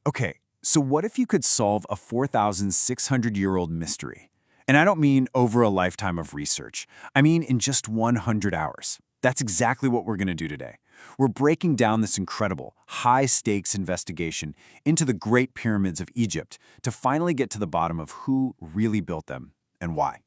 Okay, so what if you could solve a 4,600-year-old mystery? And I don't mean over a lifetime of research. I mean in just 100 hours. That's exactly what we're going to do today. We're breaking down this incredible, high-stakes investigation into the Great Pyramids of Egypt to finally get to the bottom of who really built them and why.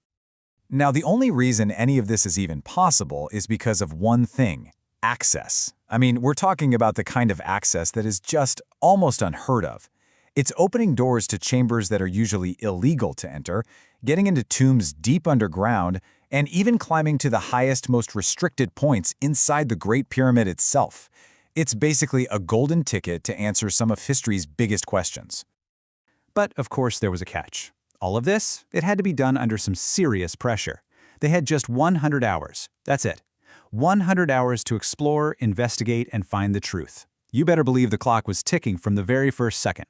Now, the only reason any of this is even possible is because of one thing: access. I mean, we're talking about the kind of access that is just almost unheard of. It's opening doors to chambers that are usually illegal to enter, getting into tombs deep underground, and even climbing to the highest, most restricted points inside the Great Pyramid itself. It's basically a golden ticket to answer some of history's biggest questions. But, of course, there was a catch. All of this, it had to be done under some serious pressure. They had just 100 hours. That's it. 100 hours to explore, investigate, and find the truth. You better believe the clock was ticking from the very first second.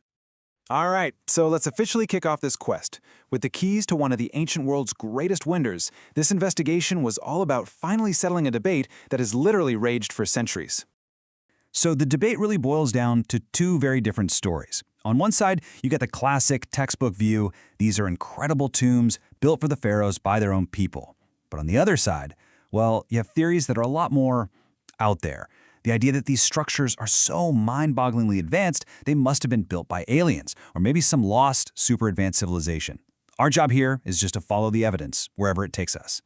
All right, so let's officially kick off this quest. With the keys to one of the ancient world's greatest wonders, this investigation was all about finally settling a debate that has literally raged for centuries. So the debate really boils down to two very different stories. On one side, you get the classic textbook view: these are incredible tombs built for the pharaohs by their own people. But on the other side, well, you have theories that are a lot more out there. The idea that these structures are so mind-bogglingly advanced, they must have been built by aliens, or maybe some lost, super-advanced civilization. Our job here is just to follow the evidence, wherever it takes us.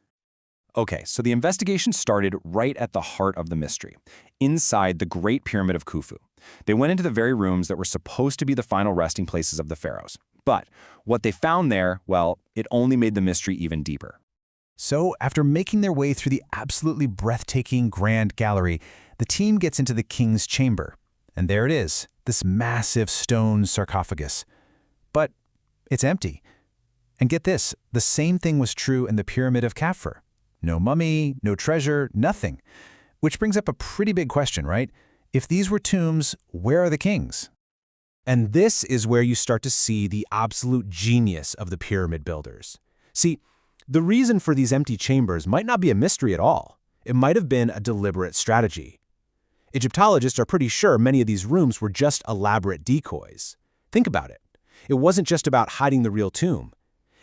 Okay, so the investigation started right at the heart of the mystery, inside the Great Pyramid of Khufu. They went into the very rooms that were supposed to be the final resting places of the pharaohs. But what they found there, well, it only made the mystery even deeper. So, after making their way through the absolutely breathtaking Grand Gallery, the team gets into the king's chamber. And there it is, this massive stone sarcophagus. But it's empty. And get this, the same thing was true in the Pyramid of Khufu. No mummy, no treasure, nothing. Which brings up a pretty big question, right? If these were tombs, where are the kings? And this is where you start to see the absolute genius of the pyramid builders. See, the reason for these empty chambers might not be a mystery at all. It might have been a deliberate strategy. Egyptologists are pretty sure many of these rooms were just elaborate decoys. Think about it. It wasn't just about hiding the real tomb.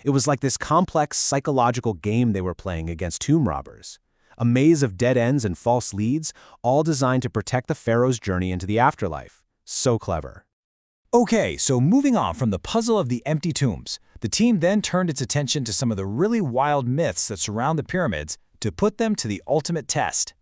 It was like this complex psychological game they were playing against tomb robbers. A maze of dead ends and false leads, all designed to protect the pharaoh's journey into the afterlife. So clever. Okay, so moving on from the puzzle of the empty tombs, the team then turned its attention to some of the really wild myths that surround the pyramids to put them to the ultimate test.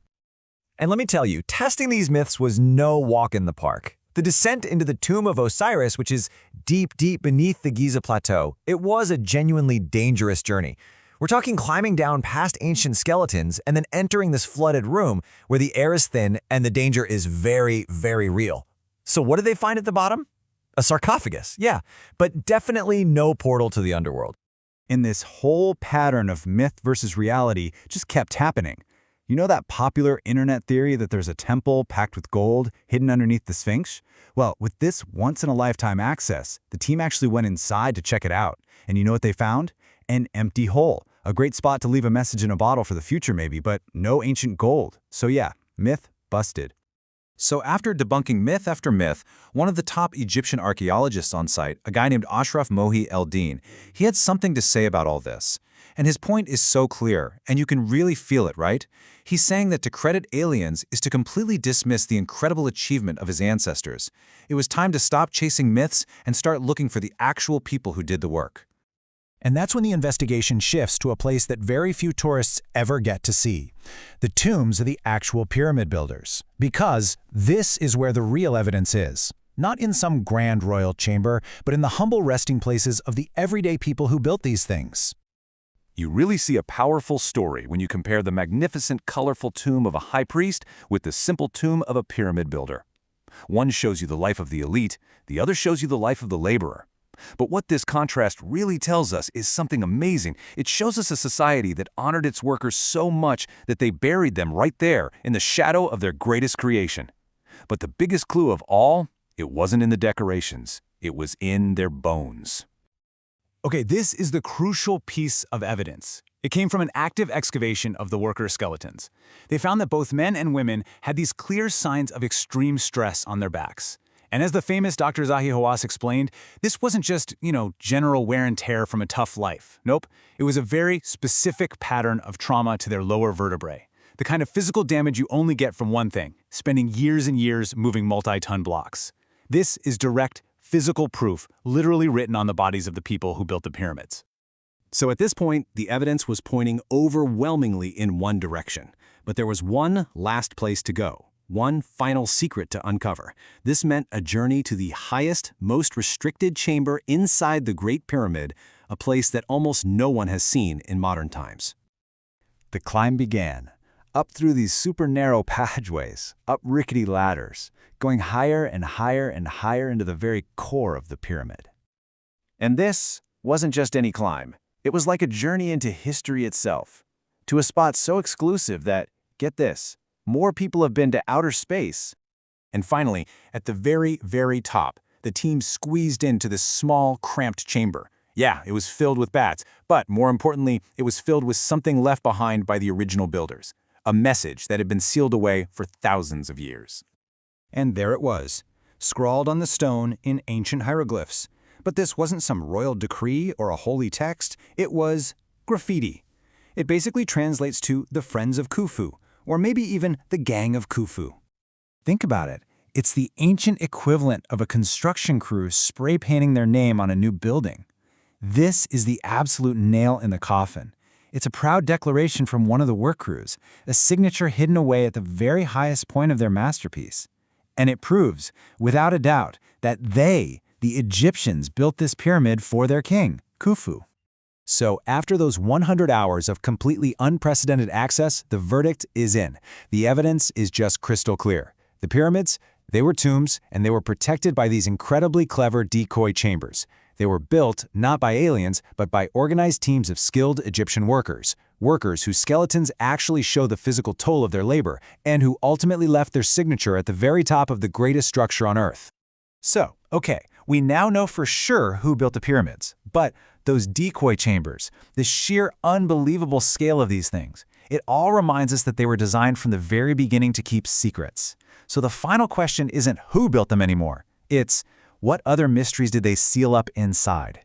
And let me tell you, testing these myths was no walk in the park. The descent into the tomb of Osiris, which is deep, deep beneath the Giza Plateau, it was a genuinely dangerous journey. We're talking climbing down past ancient skeletons and then entering this flooded room where the air is thin and the danger is very, very real. So what did they find at the bottom? A sarcophagus, yeah, but definitely no portal to the underworld. And this whole pattern of myth versus reality just kept happening. You know that popular internet theory that there's a temple packed with gold hidden underneath the Sphinx? Well, with this once-in-a-lifetime access, the team actually went inside to check it out. And you know what they found? An empty hole. A great spot to leave a message in a bottle for the future maybe, but no ancient gold. So yeah, myth busted. So after debunking myth after myth, one of the top Egyptian archaeologists on site, a guy named Ashraf Mohi El-Din, he had something to say about all this. And his point is so clear, and you can really feel it, right? He's saying that to credit aliens is to completely dismiss the incredible achievement of his ancestors. It was time to stop chasing myths and start looking for the actual people who did the work. And that's when the investigation shifts to a place that very few tourists ever get to see: the tombs of the actual pyramid builders. Because this is where the real evidence is. Not in some grand royal chamber, but in the humble resting places of the everyday people who built these things. You really see a powerful story when you compare the magnificent, colorful tomb of a high priest with the simple tomb of a pyramid builder. One shows you the life of the elite, the other shows you the life of the laborer. But what this contrast really tells us is something amazing. It shows us a society that honored its workers so much that they buried them right there in the shadow of their greatest creation. But the biggest clue of all, it wasn't in the decorations. It was in their bones. Okay, this is the crucial piece of evidence. It came from an active excavation of the worker skeletons. They found that both men and women had these clear signs of extreme stress on their backs. And as the famous Dr. Zahi Hawass explained, this wasn't just, general wear and tear from a tough life. Nope, it was a very specific pattern of trauma to their lower vertebrae. The kind of physical damage you only get from one thing, spending years and years moving multi-ton blocks. This is direct, physical proof, literally written on the bodies of the people who built the pyramids. So at this point, the evidence was pointing overwhelmingly in one direction. But there was one last place to go, one final secret to uncover. This meant a journey to the highest, most restricted chamber inside the Great Pyramid, a place that almost no one has seen in modern times. The climb began. Up through these super narrow passageways, up rickety ladders, going higher and higher and higher into the very core of the pyramid. And this wasn't just any climb. It was like a journey into history itself, to a spot so exclusive that, get this, more people have been to outer space. And finally, at the very, very top, the team squeezed into this small, cramped chamber. Yeah, it was filled with bats, but more importantly, it was filled with something left behind by the original builders. A message that had been sealed away for thousands of years. And there it was, scrawled on the stone in ancient hieroglyphs. But this wasn't some royal decree or a holy text, it was graffiti. It basically translates to the Friends of Khufu, or maybe even the Gang of Khufu. Think about it. It's the ancient equivalent of a construction crew spray painting their name on a new building. This is the absolute nail in the coffin. It's a proud declaration from one of the work crews, a signature hidden away at the very highest point of their masterpiece. And it proves, without a doubt, that they, the Egyptians, built this pyramid for their king, Khufu. So after those 100 hours of completely unprecedented access, the verdict is in. The evidence is just crystal clear. The pyramids, they were tombs, and they were protected by these incredibly clever decoy chambers. They were built not by aliens, but by organized teams of skilled Egyptian workers whose skeletons actually show the physical toll of their labor, and who ultimately left their signature at the very top of the greatest structure on Earth. So, okay, we now know for sure who built the pyramids, but those decoy chambers, the sheer unbelievable scale of these things, it all reminds us that they were designed from the very beginning to keep secrets. So the final question isn't who built them anymore, it's what other mysteries did they seal up inside?